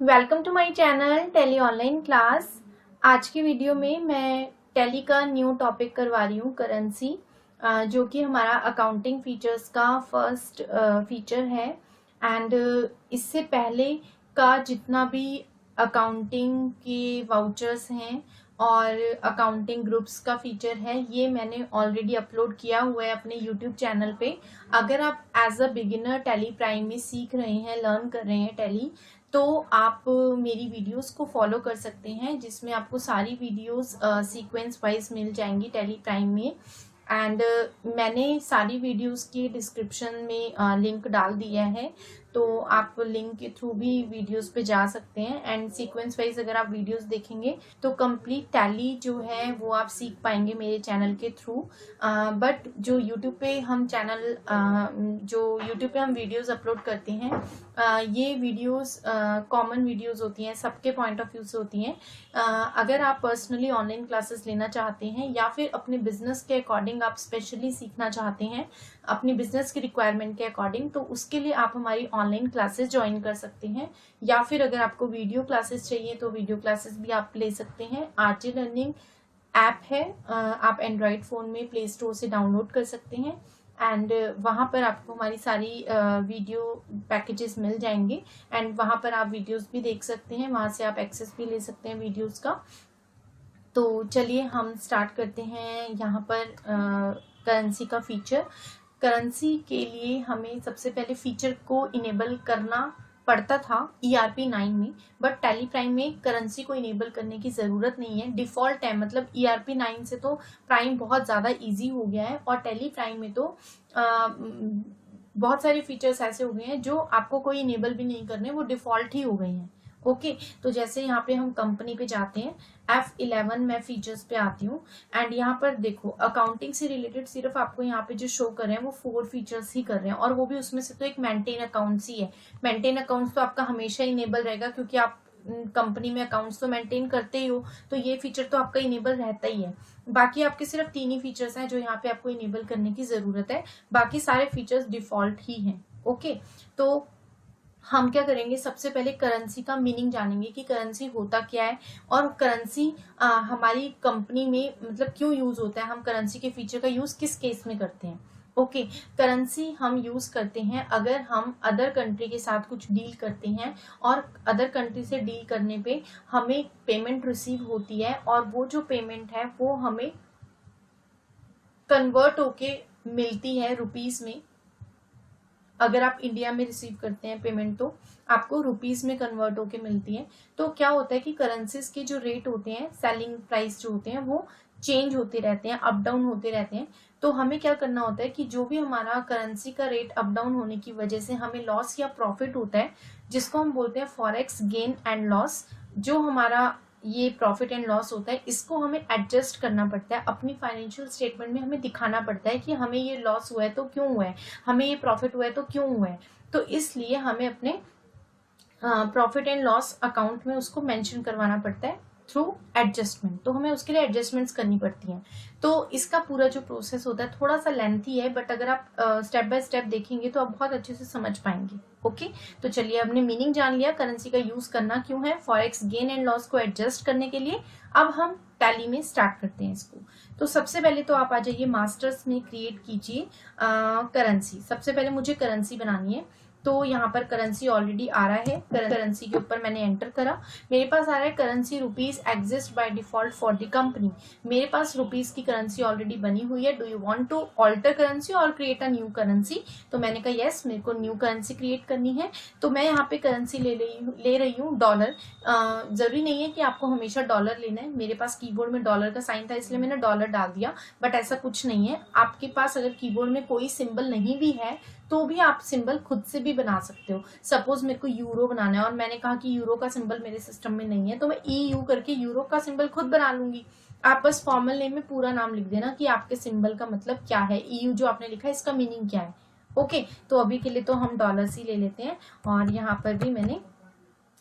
Welcome to my channel Tally online class. आज की video में मैं टैली का न्यू टॉपिक करवा रही हूँ, करेंसी, जो कि हमारा अकाउंटिंग फीचर्स का फर्स्ट फीचर है। एंड इससे पहले का जितना भी अकाउंटिंग के वाउचर्स हैं और अकाउंटिंग ग्रुप्स का फीचर है, ये मैंने ऑलरेडी अपलोड किया हुआ है अपने यूट्यूब चैनल पे। अगर आप as a beginner Tally Prime में सीख रहे हैं, लर्न कर रहे हैं टैली, तो आप मेरी वीडियोस को फॉलो कर सकते हैं, जिसमें आपको सारी वीडियोस सीक्वेंस वाइज मिल जाएंगी टैली प्राइम में। एंड मैंने सारी वीडियोस की डिस्क्रिप्शन में लिंक डाल दिया है, तो आप लिंक के थ्रू भी वीडियोस पे जा सकते हैं। एंड सीक्वेंस वाइज अगर आप वीडियोस देखेंगे तो कंप्लीट टैली जो है वो आप सीख पाएंगे मेरे चैनल के थ्रू। बट जो यूट्यूब पे हम वीडियोस अपलोड करते हैं, ये वीडियोस कॉमन वीडियोस होती हैं, सबके पॉइंट ऑफ व्यू से होती हैं। अगर आप पर्सनली ऑनलाइन क्लासेस लेना चाहते हैं या फिर अपने बिजनेस के अकॉर्डिंग आप स्पेशली सीखना चाहते हैं अपनी बिजनेस की रिक्वायरमेंट के अकॉर्डिंग, तो उसके लिए आप हमारी ऑनलाइन क्लासेस ज्वाइन कर सकते हैं। या फिर अगर आपको वीडियो क्लासेस चाहिए तो वीडियो क्लासेस भी आप ले सकते हैं। आरजे लर्निंग ऐप है, आप एंड्रॉयड फ़ोन में प्ले स्टोर से डाउनलोड कर सकते हैं। एंड वहाँ पर आपको हमारी सारी वीडियो पैकेजेस मिल जाएंगे। एंड वहाँ पर आप वीडियोस भी देख सकते हैं, वहाँ से आप एक्सेस भी ले सकते हैं वीडियोस का। तो चलिए हम स्टार्ट करते हैं यहाँ पर करेंसी का फीचर। करेंसी के लिए हमें सबसे पहले फीचर को इनेबल करना पड़ता था ERP 9 में, बट टैली प्राइम में करेंसी को इनेबल करने की ज़रूरत नहीं है, डिफ़ॉल्ट है। मतलब ERP 9 से तो प्राइम बहुत ज़्यादा इजी हो गया है, और टैली प्राइम में तो बहुत सारे फीचर्स ऐसे हो गए हैं जो आपको कोई इनेबल भी नहीं करने, वो डिफ़ॉल्ट ही हो गए हैं। ओके, तो जैसे यहाँ पे हम कंपनी पे जाते हैं, F11 में फीचर्स पे आती हूँ। एंड यहाँ पर देखो, अकाउंटिंग से रिलेटेड सिर्फ आपको यहाँ पे जो शो कर रहे हैं वो 4 फीचर्स ही कर रहे हैं, और वो भी उसमें से तो एक मेंटेन अकाउंट्स ही है। मेंटेन अकाउंट्स तो आपका हमेशा इनेबल रहेगा, क्योंकि आप कंपनी में अकाउंट्स तो मेंटेन करते ही हो, तो ये फीचर तो आपका इनेबल रहता ही है। बाकी आपके सिर्फ 3 ही फीचर्स हैं जो यहाँ पे आपको इनेबल करने की जरूरत है, बाकी सारे फीचर्स डिफॉल्ट ही हैं। ओके, तो हम क्या करेंगे, सबसे पहले करेंसी का मीनिंग जानेंगे कि करेंसी होता क्या है, और करेंसी हमारी कंपनी में मतलब क्यों यूज होता है, हम करेंसी के फीचर का यूज किस केस में करते हैं। ओके, करेंसी हम यूज करते हैं अगर हम अदर कंट्री के साथ कुछ डील करते हैं, और अदर कंट्री से डील करने पे हमें पेमेंट रिसीव होती है, और वो जो पेमेंट है वो हमें कन्वर्ट होके मिलती है रुपीज में। अगर आप इंडिया में रिसीव करते हैं पेमेंट तो आपको रुपीस में कन्वर्ट होके मिलती है। तो क्या होता है कि करेंसीज के जो रेट होते हैं, सेलिंग प्राइस जो होते हैं, वो चेंज होते रहते हैं, अप डाउन होते रहते हैं। तो हमें क्या करना होता है कि जो भी हमारा करेंसी का रेट अप डाउन होने की वजह से हमें लॉस या प्रॉफिट होता है, जिसको हम बोलते हैं फॉरेक्स गेन एंड लॉस, जो हमारा ये प्रॉफिट एंड लॉस होता है, इसको हमें एडजस्ट करना पड़ता है। अपनी फाइनेंशियल स्टेटमेंट में हमें दिखाना पड़ता है कि हमें ये लॉस हुआ है तो क्यों हुआ है, हमें ये प्रॉफिट हुआ है तो क्यों हुआ है। तो इसलिए हमें अपने प्रॉफिट एंड लॉस अकाउंट में उसको मेंशन करवाना पड़ता है थ्रू एडजस्टमेंट। तो हमें उसके लिए एडजस्टमेंट्स करनी पड़ती हैं। तो इसका पूरा जो प्रोसेस होता है थोड़ा सा लेंथी है, बट अगर आप स्टेप बाय स्टेप देखेंगे तो आप बहुत अच्छे से समझ पाएंगे। ओके, तो चलिए, हमने मीनिंग जान लिया, करेंसी का यूज करना क्यों है, फॉरेक्स गेन एंड लॉस को एडजस्ट करने के लिए। अब हम टैली में स्टार्ट करते हैं इसको। तो सबसे पहले तो आप आ जाइए मास्टर्स में, क्रिएट कीजिए करेंसी। सबसे पहले मुझे करेंसी बनानी है, तो यहाँ पर करेंसी ऑलरेडी आ रहा है। करेंसी के ऊपर मैंने एंटर करा, मेरे पास आ रहा है currency rupees exist by default for the company. मेरे पास रुपीज की करेंसी ऑलरेडी बनी हुई है। Do you want to alter currency और क्रिएट अ न्यू करेंसी? तो मैंने कहा यस, मेरे को न्यू करेंसी क्रिएट करनी है। तो मैं यहाँ पे करेंसी ले रही हूँ डॉलर। जरूरी नहीं है कि आपको हमेशा डॉलर लेना है, मेरे पास कीबोर्ड में डॉलर का साइन था इसलिए मैंने डॉलर डाल दिया, बट ऐसा कुछ नहीं है। आपके पास अगर कीबोर्ड में कोई सिंबल नहीं भी है तो भी आप सिंबल खुद से भी बना सकते हो। सपोज मेरे को यूरो बनाना है और मैंने कहा कि यूरो का सिंबल मेरे सिस्टम में नहीं है, तो मैं EU करके यूरो का सिंबल खुद बना लूंगी। आप बस फॉर्मल नेम में पूरा नाम लिख देना कि आपके सिंबल का मतलब क्या है, EU जो आपने लिखा है इसका मीनिंग क्या है। ओके, तो अभी के लिए तो हम डॉलर ही ले लेते हैं, और यहाँ पर भी मैंने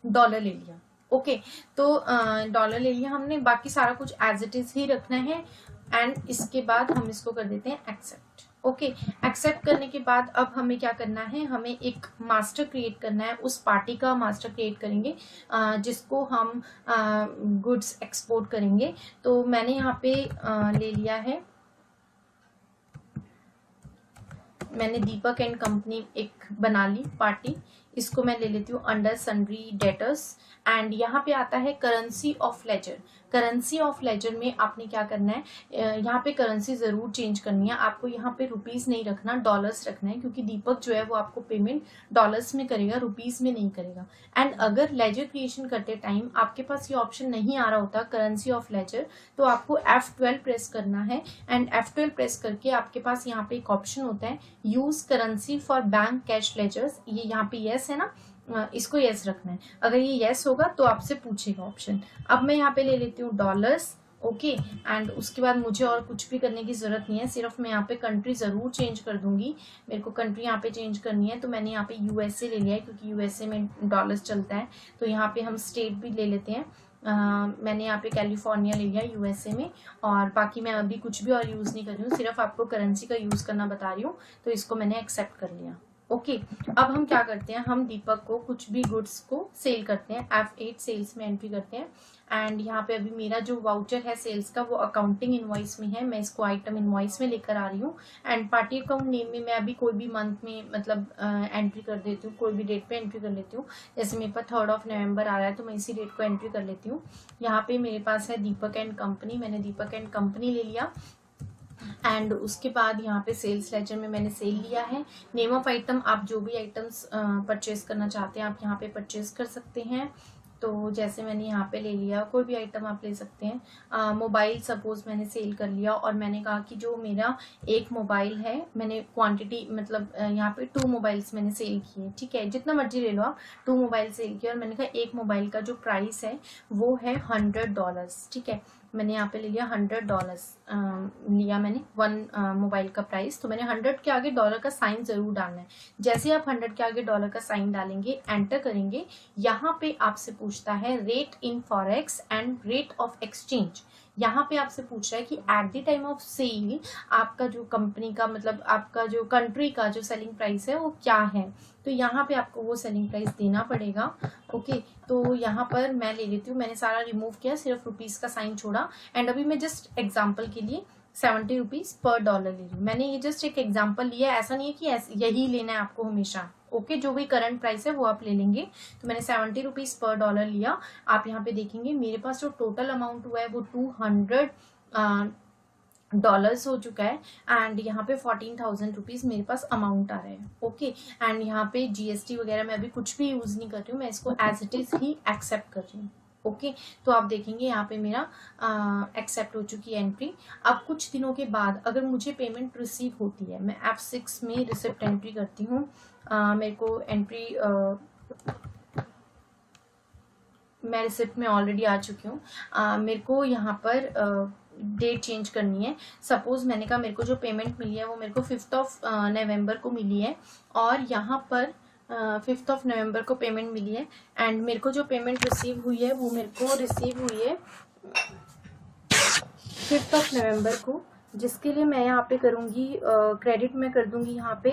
डॉलर ले लिया। ओके, तो डॉलर ले लिया हमने, बाकी सारा कुछ एज इट इज ही रखना है। एंड इसके बाद हम इसको कर देते हैं एक्सेप्ट। ओके, एक्सेप्ट करने के बाद अब हमें क्या करना है, हमें एक मास्टर क्रिएट करना है, उस पार्टी का मास्टर क्रिएट करेंगे जिसको हम गुड्स एक्सपोर्ट करेंगे। तो मैंने यहाँ पे ले लिया है, मैंने दीपक एंड कंपनी एक बना ली पार्टी, इसको मैं ले लेती हूँ अंडर सन्ड्री डेटर्स। एंड यहाँ पे आता है currency of ledger. Currency of ledger में आपने क्या करना है, यहाँ पे करेंसी जरूर चेंज करनी है आपको, यहाँ पे रुपीस नहीं रखना, डॉलर्स रखना है, क्योंकि दीपक जो है वो आपको पेमेंट डॉलर्स में करेगा, रुपीस में नहीं करेगा। एंड अगर लेजर क्रिएशन करते टाइम आपके पास ये ऑप्शन नहीं आ रहा होता करेंसी ऑफ लेजर, तो आपको F12 प्रेस करना है। एंड F12 प्रेस करके आपके पास यहाँ पे एक ऑप्शन होता है use currency for bank cash ledgers, ये यहाँ पे यस है ना, इसको यस रखना है। अगर ये यस होगा तो आपसे पूछेगा ऑप्शन। अब मैं यहाँ पे ले लेती हूँ डॉलर्स। ओके, एंड उसके बाद मुझे और कुछ भी करने की जरूरत नहीं है, सिर्फ मैं यहाँ पे कंट्री जरूर चेंज कर दूंगी, मेरे को कंट्री यहाँ पे चेंज करनी है। तो मैंने यहाँ पे यूएसए ले लिया है, क्योंकि यूएसए में डॉलर्स चलता है। तो यहाँ पे हम स्टेट भी ले लेते हैं, मैंने यहाँ पे कैलिफोर्निया ले लिया यूएसए में। और बाकी मैं अभी कुछ भी और यूज़ नहीं कर रही हूँ, सिर्फ आपको करेंसी का यूज़ करना बता रही हूँ। तो इसको मैंने एक्सेप्ट कर लिया। ओके, अब हम क्या करते हैं, हम दीपक को कुछ भी गुड्स को सेल करते हैं, F8 सेल्स में एंट्री करते हैं। एंड यहाँ पे अभी मेरा जो वाउचर है सेल्स का वो अकाउंटिंग इनवॉइस में है, मैं इसको आइटम इनवॉइस में लेकर आ रही हूँ। एंड पार्टी अकाउंट नेम में मैं अभी कोई भी मंथ में मतलब एंट्री कर देती हूँ, कोई भी डेट पे एंट्री कर लेती हूँ। जैसे मेरे पास 3 नवंबर आ रहा है तो मैं इसी डेट को एंट्री कर लेती हूँ। यहाँ पे मेरे पास है दीपक एंड कंपनी, मैंने दीपक एंड कंपनी ले लिया। एंड उसके बाद यहाँ पे सेल्स लेजर में मैंने सेल लिया है। नेम ऑफ आइटम, आप जो भी आइटम्स परचेज करना चाहते हैं आप यहाँ पे परचेज कर सकते हैं। तो जैसे मैंने यहाँ पे ले लिया, कोई भी आइटम आप ले सकते हैं। मोबाइल सपोज मैंने सेल कर लिया, और मैंने कहा कि जो मेरा एक मोबाइल है, मैंने क्वांटिटी मतलब यहाँ पे 2 मोबाइल्स मैंने सेल किए, ठीक है, जितना मर्जी ले लो आप, 2 मोबाइल सेल किया। और मैंने कहा एक मोबाइल का जो प्राइस है वो है $100, ठीक है। मैंने यहाँ पे ले लिया $100 लिया मैंने 1 मोबाइल का प्राइस। तो मैंने 100 के आगे डॉलर का साइन जरूर डालना है। जैसे आप 100 के आगे डॉलर का साइन डालेंगे, एंटर करेंगे, यहाँ पे आपसे पूछता है rate in forex and rate of exchange. यहाँ पे आपसे पूछ रहा है कि at the time of sale आपका जो कंपनी का मतलब आपका जो कंट्री का जो सेलिंग प्राइस है वो क्या है। तो यहाँ पे आपको वो सेलिंग प्राइस देना पड़ेगा। ओके, तो यहाँ पर मैं ले लेती हूँ, मैंने सारा रिमूव किया, सिर्फ रुपीस का साइन छोड़ा। एंड अभी मैं जस्ट एग्जाम्पल के लिए 70 रुपीज पर डॉलर ले रही हूँ। मैंने ये जस्ट एक एग्जाम्पल लिया, ऐसा नहीं है कि यही लेना है आपको हमेशा। ओके, जो भी करंट प्राइस है वो आप ले लेंगे। तो मैंने 70 रुपीज पर डॉलर लिया। आप यहाँ पे देखेंगे मेरे पास जो टोटल अमाउंट हुआ है वो $200 हो चुका है। एंड यहाँ पे 14,000 रुपीज मेरे पास अमाउंट आ रहा है। ओके, एंड यहाँ पे जीएसटी वगैरह मैं अभी कुछ भी यूज नहीं कर रही हूँ, मैं इसको एज इट इज ही एक्सेप्ट कर रही हूँ। ओके, तो आप देखेंगे यहाँ पे मेरा एक्सेप्ट हो चुकी है एंट्री। अब कुछ दिनों के बाद अगर मुझे पेमेंट रिसीव होती है, मैं F6 में रिसिप्ट एंट्री करती हूँ। मेरे को एंट्री मैं रिसिप्ट में ऑलरेडी आ चुकी हूँ। मेरे को यहाँ पर डेट चेंज करनी है। सपोज मैंने कहा मेरे को जो पेमेंट मिली है वो मेरे को 5 नवंबर को मिली है, और यहाँ पर 5 नवंबर को पेमेंट मिली है। एंड मेरे को जो पेमेंट रिसीव हुई है वो मेरे को रिसीव हुई है 5 नवंबर को, जिसके लिए मैं यहाँ पे करूँगी क्रेडिट में कर दूंगी यहाँ पे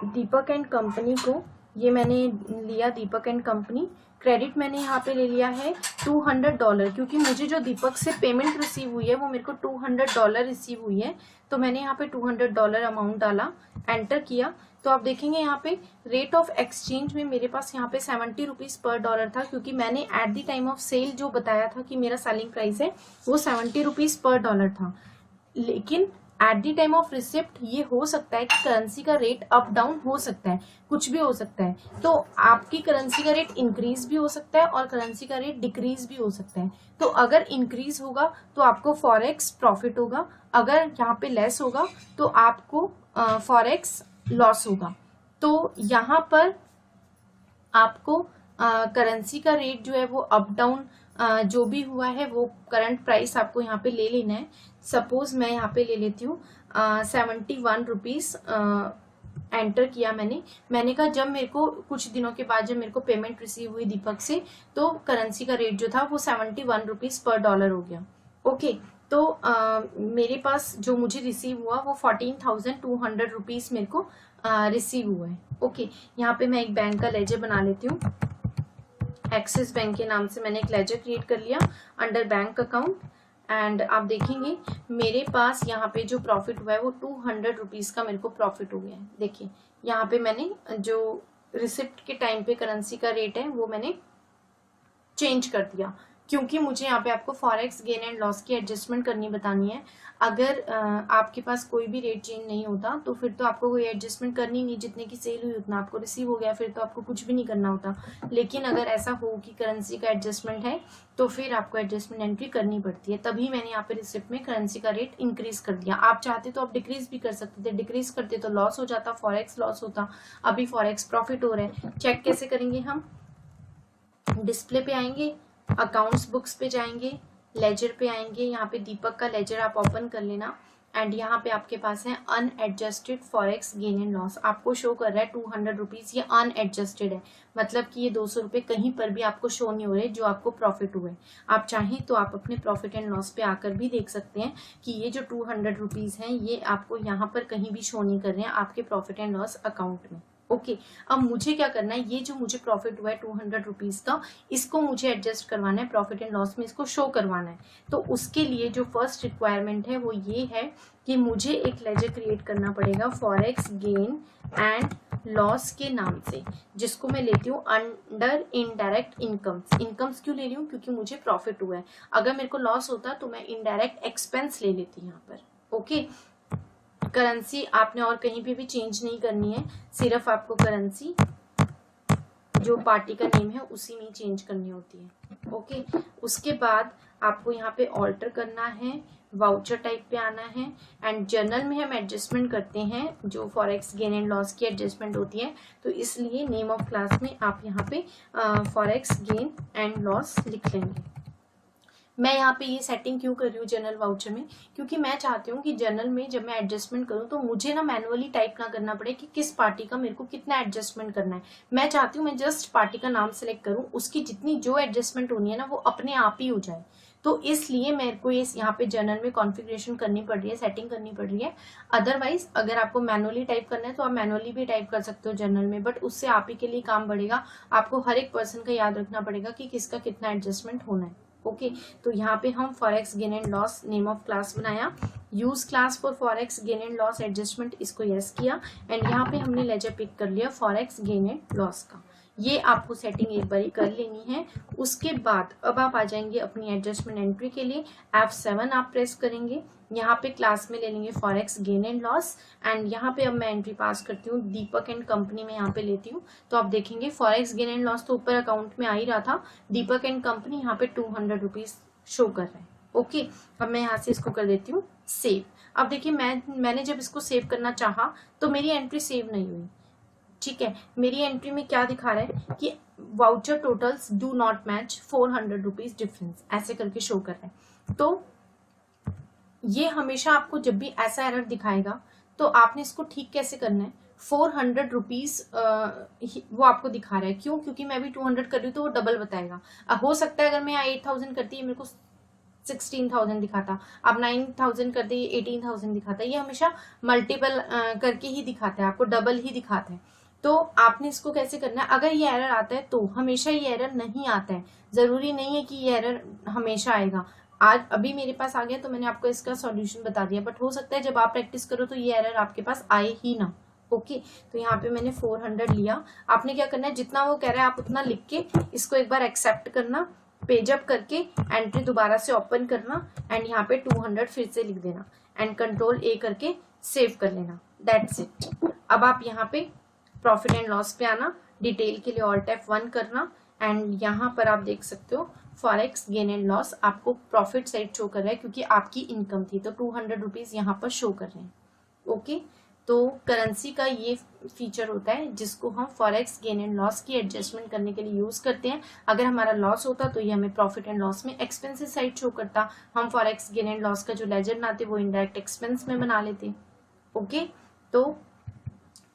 दीपक एंड कंपनी को। ये मैंने लिया दीपक एंड कंपनी, क्रेडिट मैंने यहाँ पे ले लिया है $200, क्योंकि मुझे जो दीपक से पेमेंट रिसीव हुई है वो मेरे को $200 रिसीव हुई है। तो मैंने यहाँ पे $200 अमाउंट डाला, एंटर किया। तो आप देखेंगे यहाँ पे रेट ऑफ एक्सचेंज में मेरे पास यहाँ पे 70 रुपीज पर डॉलर था, क्योंकि मैंने at the time of sale जो बताया था कि मेरा सेलिंग प्राइस है वो 70 रुपीज पर डॉलर था। लेकिन eight the time of receipt ये हो सकता है कि करेंसी का रेट अप डाउन हो सकता है, कुछ भी हो सकता है। तो आपकी करेंसी का रेट इंक्रीज भी हो सकता है और करेंसी का रेट डिक्रीज भी हो सकता है। तो अगर इंक्रीज होगा तो आपको फॉरेक्स प्रॉफिट होगा, अगर यहाँ पे लेस होगा तो आपको फॉरेक्स लॉस होगा। तो यहाँ पर आपको करेंसी का रेट जो है वो अप डाउन जो भी हुआ है वो करंट प्राइस आपको यहाँ पे ले लेना है। सपोज मैं यहाँ पे ले लेती हूँ 71 रुपीज, एंटर किया मैंने कहा जब मेरे को कुछ दिनों के बाद जब मेरे को पेमेंट रिसीव हुई दीपक से, तो करेंसी का रेट जो था वो 71 रुपीज पर डॉलर हो गया। ओके। तो मेरे पास जो मुझे रिसीव हुआ वो 14,200 रुपीज़ मेरे को रिसीव हुआ है। ओके, यहाँ पे मैं एक बैंक का लेजर बना लेती हूँ। एक्सिस बैंक के नाम से मैंने एक लेजर क्रिएट कर लिया अंडर बैंक अकाउंट, एंड आप देखेंगे मेरे पास यहाँ पे जो प्रॉफिट हुआ है वो 200 रुपीज़ का मेरे को प्रॉफिट हो गया है। देखिए यहाँ पे मैंने जो रिसिप्ट के टाइम पे करेंसी का रेट है वो मैंने चेंज कर दिया, क्योंकि मुझे यहाँ पे आपको फॉरेक्स गेन एंड लॉस की एडजस्टमेंट करनी बतानी है। अगर आपके पास कोई भी रेट चेंज नहीं होता तो फिर तो आपको कोई एडजस्टमेंट करनी नहीं, जितने की सेल हुई उतना आपको रिसीव हो गया, फिर तो आपको कुछ भी नहीं करना होता। लेकिन अगर ऐसा हो कि करेंसी का एडजस्टमेंट है तो फिर आपको एडजस्टमेंट एंट्री करनी पड़ती है। तभी मैंने यहाँ पे रिसिप्ट में करेंसी का रेट इंक्रीज कर दिया। आप चाहते तो आप डिक्रीज भी कर सकते थे, डिक्रीज करते तो लॉस हो जाता, फॉरेक्स लॉस होता। अभी फॉरेक्स प्रॉफिट हो रहा है। चेक कैसे करेंगे हम? डिस्प्ले पे आएंगे, अकाउंट्स बुक्स पे जाएंगे, लेजर पे आएंगे, यहाँ पे दीपक का लेजर आप ओपन कर लेना, एंड यहाँ पे आपके पास है unadjusted forex gain and loss. आपको शो कर रहा है 200 रुपीज़, ये अनएडजस्टेड है, मतलब कि ये 200 रुपये कहीं पर भी आपको शो नहीं हो रहे जो आपको प्रॉफिट हुए। आप चाहें तो आप अपने प्रॉफिट एंड लॉस पे आकर भी देख सकते हैं कि ये जो 200 रुपीज़ हैं ये आपको यहाँ पर कहीं भी शो नहीं कर रहे हैं आपके प्रॉफिट एंड लॉस अकाउंट में। ओके, अब मुझे क्या करना है, ये जो मुझे प्रॉफिट हुआ है 200 रुपीज़ का, इसको मुझे एडजस्ट करवाना है प्रॉफिट एंड लॉस में, इसको शो करवाना है। तो उसके लिए जो फर्स्ट रिक्वायरमेंट है वो ये है कि मुझे एक लेजर क्रिएट करना पड़ेगा फॉरेक्स गेन एंड लॉस के नाम से, जिसको मैं लेती हूँ अंडर इनडायरेक्ट इनकम्स। इनकम्स क्यों ले रही हूँ? क्योंकि मुझे प्रॉफिट हुआ है। अगर मेरे को लॉस होता तो मैं इनडायरेक्ट एक्सपेंस ले लेती यहाँ पर। ओके, करेंसी आपने और कहीं पे भी चेंज नहीं करनी है, सिर्फ आपको करेंसी जो पार्टी का नेम है उसी में चेंज करनी होती है। ओके, उसके बाद आपको यहाँ पे ऑल्टर करना है, वाउचर टाइप पे आना है, एंड जर्नल में हम एडजस्टमेंट करते हैं जो फॉरेक्स गेन एंड लॉस की एडजस्टमेंट होती है, तो इसलिए नेम ऑफ क्लास में आप यहाँ पे फॉरेक्स गेन एंड लॉस लिख लेंगे। मैं यहाँ पे ये सेटिंग क्यों कर रही हूँ जनरल वाउचर में? क्योंकि मैं चाहती हूँ कि जनरल में जब मैं एडजस्टमेंट करूँ तो मुझे ना मैनुअली टाइप ना करना पड़े कि किस पार्टी का मेरे को कितना एडजस्टमेंट करना है। मैं चाहती हूँ मैं जस्ट पार्टी का नाम सेलेक्ट करूँ, उसकी जितनी जो एडजस्टमेंट होनी है ना वो अपने आप ही हो जाए। तो इसलिए मेरे को ये यहाँ पे जनरल में कॉन्फ़िगरेशन करनी पड़ रही है, सेटिंग करनी पड़ रही है। अदरवाइज अगर आपको मैनुअली टाइप करना है तो आप मैनुअली भी टाइप कर सकते हो जनरल में, बट उससे आप ही के लिए काम बढ़ेगा। आपको हर एक पर्सन का याद रखना पड़ेगा कि किसका कितना एडजस्टमेंट होना है। ओके, तो यहाँ पे हम forex gain and loss name of class बनाया, use class for forex gain and loss adjustment, इसको यस किया, एंड यहाँ पे हमने लेजर पिक कर लिया फॉरेक्स गेन एंड लॉस का। ये आपको सेटिंग एक बारी कर लेनी है। उसके बाद अब आप आ जाएंगे अपनी एडजस्टमेंट एंट्री के लिए, F7 आप प्रेस करेंगे, यहाँ पे क्लास में ले लेंगे forex gain and loss, and यहाँ पे अब मैं एंट्री पास करती हूँ दीपक एंड कंपनी में यहाँ पे लेती हूँ। तो आप देखेंगे फॉरेक्स गेन एंड लॉस तो ऊपर अकाउंट में आ ही रहा था, दीपक एंड कंपनी यहाँ पे 200 रुपीज़ शो कर रहे हैं। ओके, अब मैं यहाँ से इसको कर देती हूँ सेव। अब देखिए मैंने जब इसको सेव करना चाहा तो मेरी एंट्री सेव नहीं हुई। ठीक है, मेरी एंट्री में क्या दिखा रहा है कि voucher totals do not match 400 rupees difference, ऐसे करके शो कर रहा है। तो ये हमेशा आपको जब भी ऐसा एरर दिखाएगा तो आपने इसको ठीक कैसे करना है? 400 रुपीज वो आपको दिखा रहा है, क्यों? क्योंकि मैं भी 200 कर रही हूँ तो वो डबल बताएगा। हो सकता है अगर मैं 8000 करती है मेरे को 16,000 दिखाता, अब 9,000 कर दी 18,000 दिखाता है। ये हमेशा मल्टीपल करके ही दिखाता है, आपको डबल ही दिखाता है। तो आपने इसको कैसे करना है? अगर ये एरर आता है तो हमेशा ये एरर नहीं आता है, जरूरी नहीं है कि ये एरर हमेशा आएगा। आज अभी मेरे पास आ गया तो मैंने आपको इसका सॉल्यूशन बता दिया, बट हो सकता है जब आप प्रैक्टिस करो तो ये एरर आपके पास आए ही ना। ओके, तो यहाँ पे मैंने 400 लिया। आपने क्या करना है, जितना वो कह रहा है आप उतना लिख के इसको एक बार एक्सेप्ट करना, पेज अप करके एंट्री दोबारा से ओपन करना, एंड यहाँ पे 200 फिर से लिख देना, एंड कंट्रोल ए करके सेव कर लेना। That's it. अब आप यहाँ पे प्रॉफिट एंड लॉस पे आना, डिटेल के लिए ऑल्ट F1 करना, एंड यहाँ पर आप देख सकते हो फॉरेक्स गेन एंड लॉस आपको प्रॉफिट साइड शो कर रहा है क्योंकि आपकी इनकम थी, तो 200 रुपीज यहाँ पर शो कर रहे हैं। ओके, तो करेंसी का ये फीचर होता है जिसको हम फॉरेक्स गेन एंड लॉस की एडजस्टमेंट करने के लिए यूज करते हैं। अगर हमारा लॉस होता तो ये हमें प्रॉफिट एंड लॉस में एक्सपेंसेस साइड शो करता, हम फॉरेक्स गेन एंड लॉस का जो लेजर बनाते वो इनडायरेक्ट एक्सपेंस में बना लेते। ओके, तो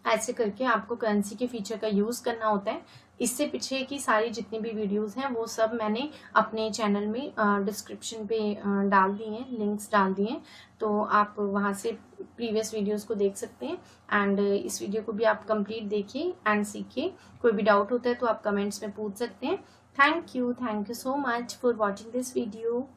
ऐसे करके आपको करेंसी के फीचर का यूज करना होता है। इससे पीछे की सारी जितनी भी वीडियोस हैं वो सब मैंने अपने चैनल में डिस्क्रिप्शन पे डाल दिए हैं, लिंक्स डाल दिए हैं, तो आप वहाँ से प्रीवियस वीडियोस को देख सकते हैं। एंड इस वीडियो को भी आप कंप्लीट देखिए एंड सीखिए। कोई भी डाउट होता है तो आप कमेंट्स में पूछ सकते हैं। Thank you so much for watching this video.